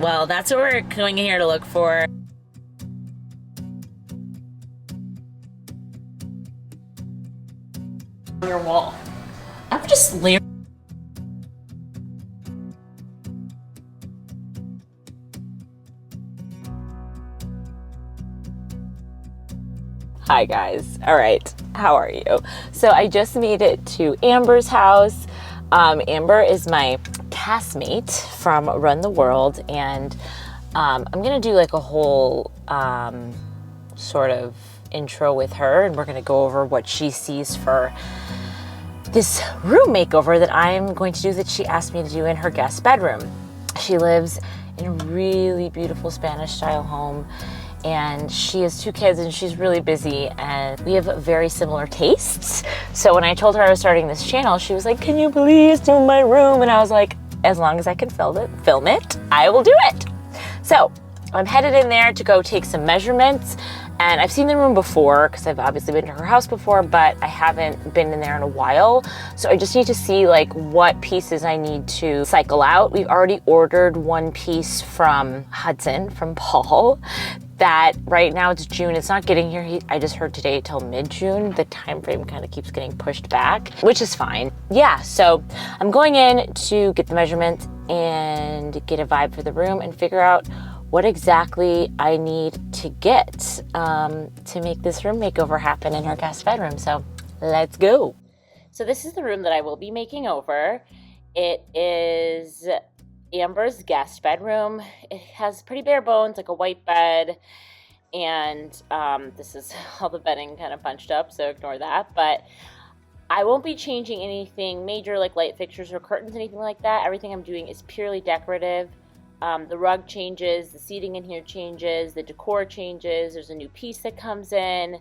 well, that's what we're going here to look for. Your wall. I'm just layering. Hi guys. All right. How are you? So I just made it to Amber's house. Amber is my castmate from Run the World, and I'm gonna do like a whole sort of intro with her, and we're gonna go over what she sees for this room makeover that I'm going to do, that she asked me to do in her guest bedroom. She lives in a really beautiful Spanish style home, and she has 2 kids and she's really busy, and we have very similar tastes. So when I told her I was starting this channel, she was like, can you please do my room? And I was like, as long as I can film it, I will do it. So I'm headed in there to go take some measurements, and I've seen the room before because I've obviously been to her house before, but I haven't been in there in a while. So I just need to see like what pieces I need to cycle out. We've already ordered one piece from Hudson, from Paul, that right now it's June. It's not getting here. I just heard today till mid-June. The time frame kind of keeps getting pushed back, which is fine. Yeah, so I'm going in to get the measurements and get a vibe for the room and figure out what exactly I need to get to make this room makeover happen in her guest bedroom. So let's go. So this is the room that I will be making over. It is Amber's guest bedroom. It has pretty bare bones, like a white bed, and this is all the bedding kind of bunched up, so ignore that. But I won't be changing anything major like light fixtures or curtains, anything like that. Everything I'm doing is purely decorative. The rug changes, the seating in here changes, the decor changes, there's a new piece that comes in.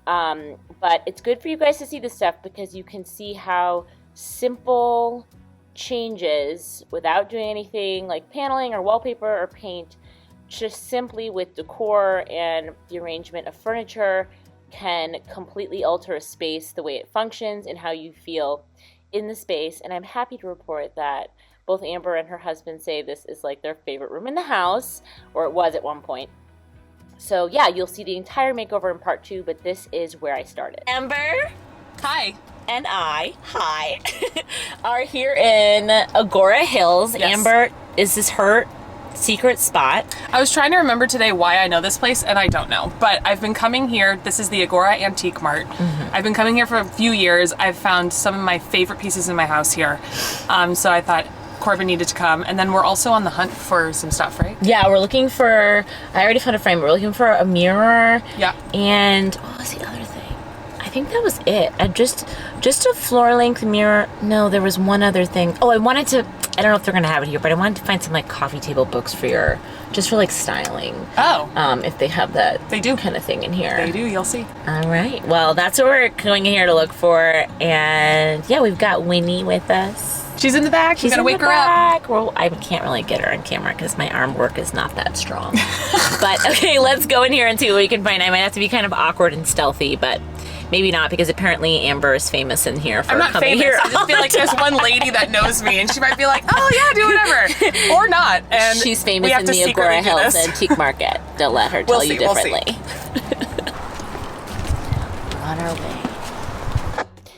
But it's good for you guys to see this stuff because you can see how simple changes without doing anything like paneling or wallpaper or paint, just simply with decor and the arrangement of furniture, can completely alter a space, the way it functions and how you feel in the space. And I'm happy to report that both Amber and her husband say this is like their favorite room in the house, or it was at one point. So yeah, you'll see the entire makeover in part 2, but this is where I started. Amber. Hi. And I, hi, are here in Agora Hills. Yes. Amber, is this her secret spot? I was trying to remember today why I know this place, and I don't know. But I've been coming here. This is the Agora Antique Mart. Mm-hmm. I've been coming here for a few years. I've found some of my favorite pieces in my house here. So I thought Corbin needed to come. And then we're also on the hunt for some stuff, right? Yeah, we're looking for, I already found a frame. We're looking for a mirror. Yeah. And what was the other thing? I think that was it. Just a floor length mirror. No, there was one other thing. Oh, I wanted to, I don't know if they're gonna have it here, but I wanted to find some like coffee table books for your, just for like styling. Oh. If they have that they do kind of thing in here. They do, you'll see. All right. Well, that's what we're going here to look for. And yeah, we've got Winnie with us. She's in the back. She's gonna wake her up. Well, I can't really get her on camera because my arm work is not that strong. But okay, let's go in here and see what we can find. I might have to be kind of awkward and stealthy, but maybe not, because apparently Amber is famous in here for I'm not coming famous. here. I just feel like there's one lady that knows me, and she might be like, "Oh yeah, do whatever," or not. And she's famous in the Agora Hills Antique Market. Don't let her tell you differently. On our way.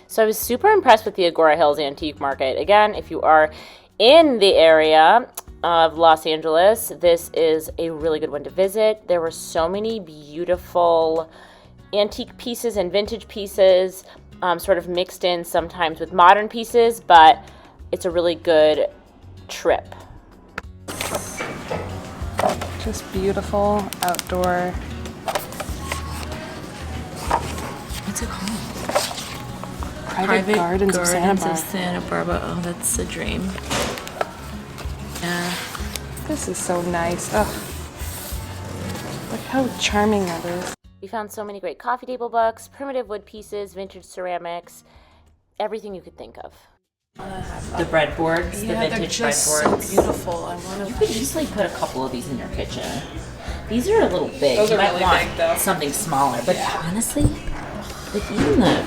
So I was super impressed with the Agora Hills Antique Market. Again, if you are in the area of Los Angeles, this is a really good one to visit. There were so many beautiful antique pieces and vintage pieces, sort of mixed in sometimes with modern pieces, but it's a really good trip. Just beautiful outdoor. What's it called? Private Gardens of Santa Barbara. Oh, that's a dream. Yeah. This is so nice. Oh, look how charming that is. We found so many great coffee table books, primitive wood pieces, vintage ceramics, everything you could think of. The breadboards, yeah, the vintage they're just breadboards. So beautiful. You could easily put a couple of these in your kitchen. These are a little big. Those you are might really want big, though. something smaller, but honestly, like even the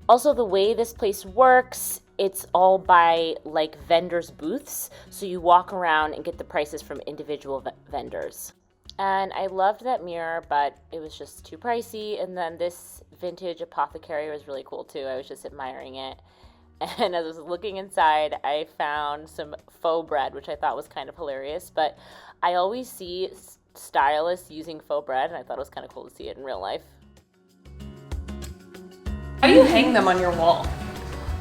Also, the way this place works, it's all by like vendors' booths. So you walk around and get the prices from individual vendors. And I loved that mirror, but it was just too pricey. And then this vintage apothecary was really cool too. I was just admiring it. And as I was looking inside, I found some faux bread, which I thought was kind of hilarious. But I always see stylists using faux bread, and I thought it was kind of cool to see it in real life. How do you hang them on your wall?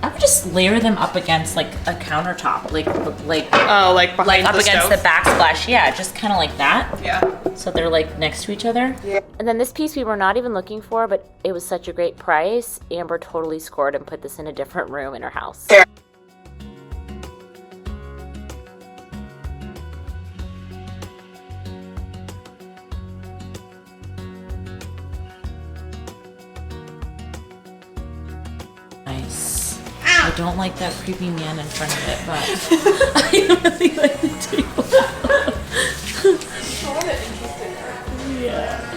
I would just layer them up against like a countertop, like Oh, like behind up the against stove? the backsplash. Yeah, just kind of like that. Yeah. So they're like next to each other. Yeah. And then this piece we were not even looking for, but it was such a great price. Amber totally scored and put this in a different room in her house. Yeah. Nice. I don't like that creepy man in front of it, but I really like the table. Yeah.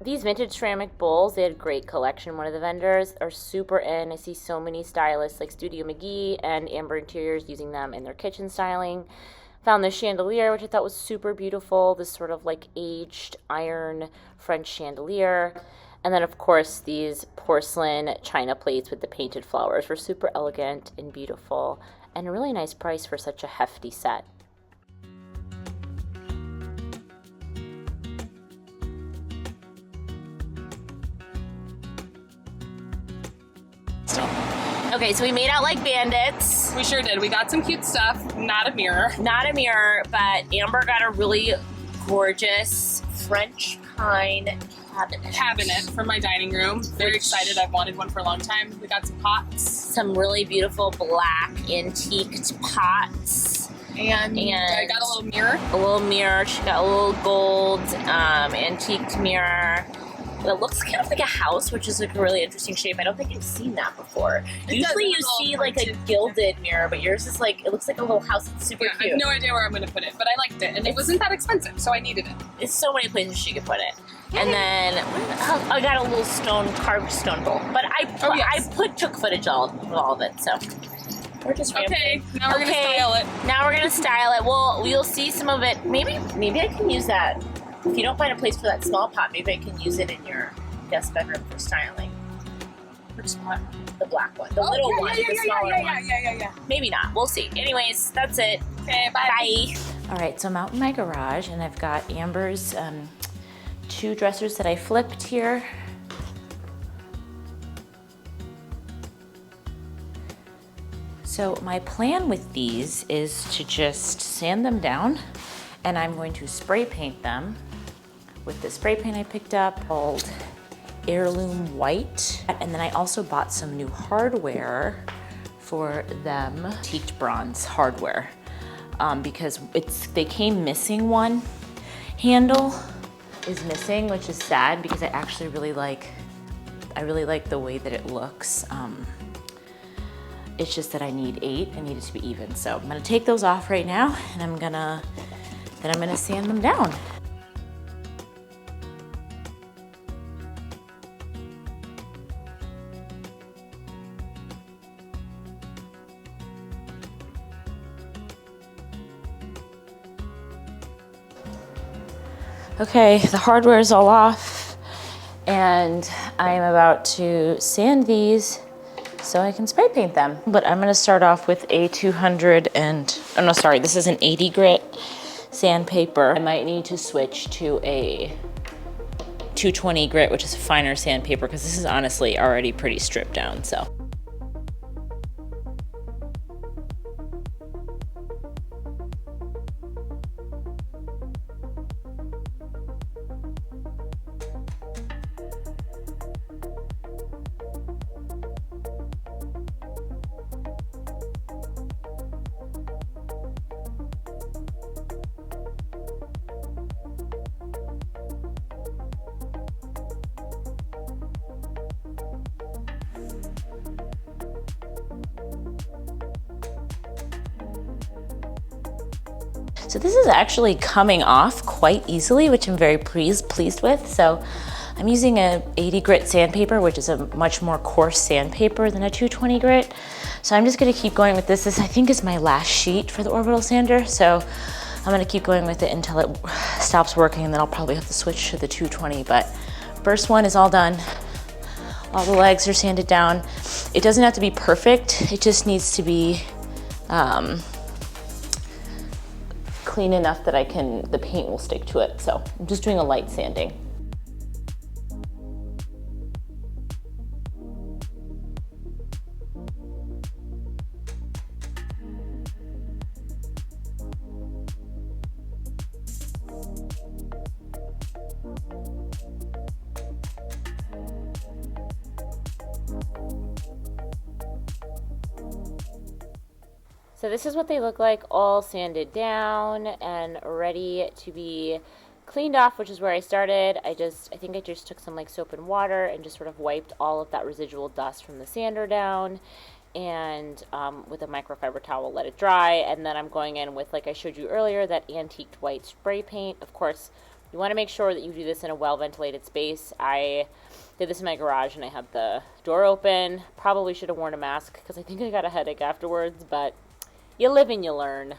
These vintage ceramic bowls, they had a great collection. One of the vendors are super in. I see so many stylists like Studio McGee and Amber Interiors using them in their kitchen styling. Found this chandelier, which I thought was super beautiful. This sort of like aged iron French chandelier. And then of course these porcelain china plates with the painted flowers were super elegant and beautiful, and a really nice price for such a hefty set. Okay, so we made out like bandits. We sure did. We got some cute stuff. Not a mirror. Not a mirror, but Amber got a really gorgeous French pine cabinet For my dining room. Very excited. I've wanted one for a long time. We got some pots. Some really beautiful black antiqued pots. And I got a little mirror. A little mirror. She got a little gold antiqued mirror. It looks kind of like a house, which is like a really interesting shape. I don't think I've seen that before. Usually you see like a gilded mirror, but yours is like, it looks like a little house. It's super I cute. have no idea where I'm going to put it, but I liked it. And it wasn't that expensive, so I needed it. It's so many places she could put it. And then I got a little carved stone bowl. But I took footage of all of it, so we're just Okay, now we're going to style it. Now we're gonna style it. Well, you'll see some of it. Maybe I can use that. If you don't find a place for that small pot, maybe I can use it in your guest bedroom for styling. Which pot? The black one, the little one, the smaller one. Yeah. Maybe not. We'll see. Anyways, that's it. Okay, bye. Bye. All right, so I'm out in my garage, and I've got Amber's 2 dressers that I flipped here. So my plan with these is to just sand them down, and I'm going to spray paint them with the spray paint I picked up called Heirloom White. And then I also bought some new hardware for them, antiqued bronze hardware, because they came missing one. Handle is missing, which is sad because I actually really like the way that it looks. It's just that I need 8. I need it to be even. So I'm gonna take those off right now, and I'm gonna sand them down. Okay, the hardware is all off, and I'm about to sand these so I can spray paint them. But I'm gonna start off with a 200 and, oh no, sorry, this is an 80 grit sandpaper. I might need to switch to a 220 grit, which is a finer sandpaper, because this is honestly already pretty stripped down, so. So this is actually coming off quite easily, which I'm very pleased with. So I'm using a 80 grit sandpaper, which is a much more coarse sandpaper than a 220 grit. So I'm just gonna keep going with this. This I think is my last sheet for the orbital sander. So I'm gonna keep going with it until it stops working, and then I'll probably have to switch to the 220. But first one is all done. All the legs are sanded down. It doesn't have to be perfect. It just needs to be clean enough that the paint will stick to it. So I'm just doing a light sanding. So this is what they look like, all sanded down and ready to be cleaned off, which is where I started. I think I just took some like soap and water and just sort of wiped all of that residual dust from the sander down, and with a microfiber towel let it dry. And then I'm going in with, like I showed you earlier, that antiqued white spray paint. Of course, you want to make sure that you do this in a well-ventilated space. I did this in my garage and I had the door open. Probably should have worn a mask because I think I got a headache afterwards, but you live and you learn.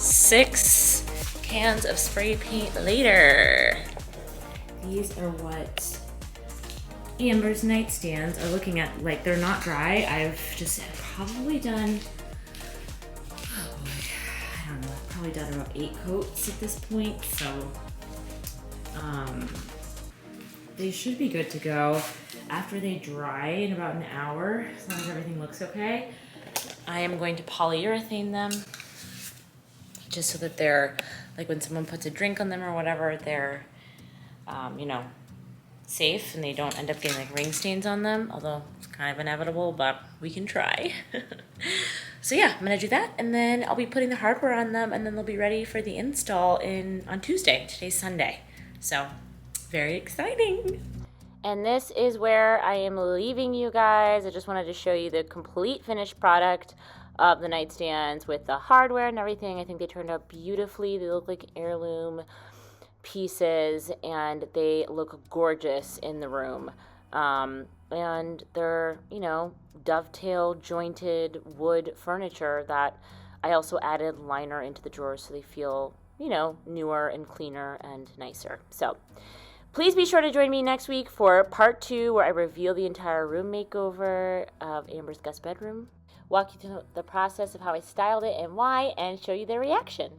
Six cans of spray paint later. These are what Amber's nightstands are looking at. Like, they're not dry. I've just probably done, I don't know, I've probably done about 8 coats at this point. So they should be good to go. After they dry in about an hour, as long as everything looks okay, I am going to polyurethane them, just so that they're, like, when someone puts a drink on them or whatever, they're, you know, safe and they don't end up getting like ring stains on them, although it's kind of inevitable, but we can try. So yeah, I'm gonna do that, and then I'll be putting the hardware on them, and then they'll be ready for the install on Tuesday. Today's Sunday. So very exciting. And this is where I am leaving you guys. I just wanted to show you the complete finished product of the nightstands with the hardware and everything. I think they turned out beautifully. They look like heirloom pieces and they look gorgeous in the room. And they're, you know, dovetail jointed wood furniture that I also added liner into the drawers so they feel, you know, newer and cleaner and nicer. So please be sure to join me next week for part 2, where I reveal the entire room makeover of Amber's guest bedroom, walk you through the process of how I styled it and why, and show you their reaction.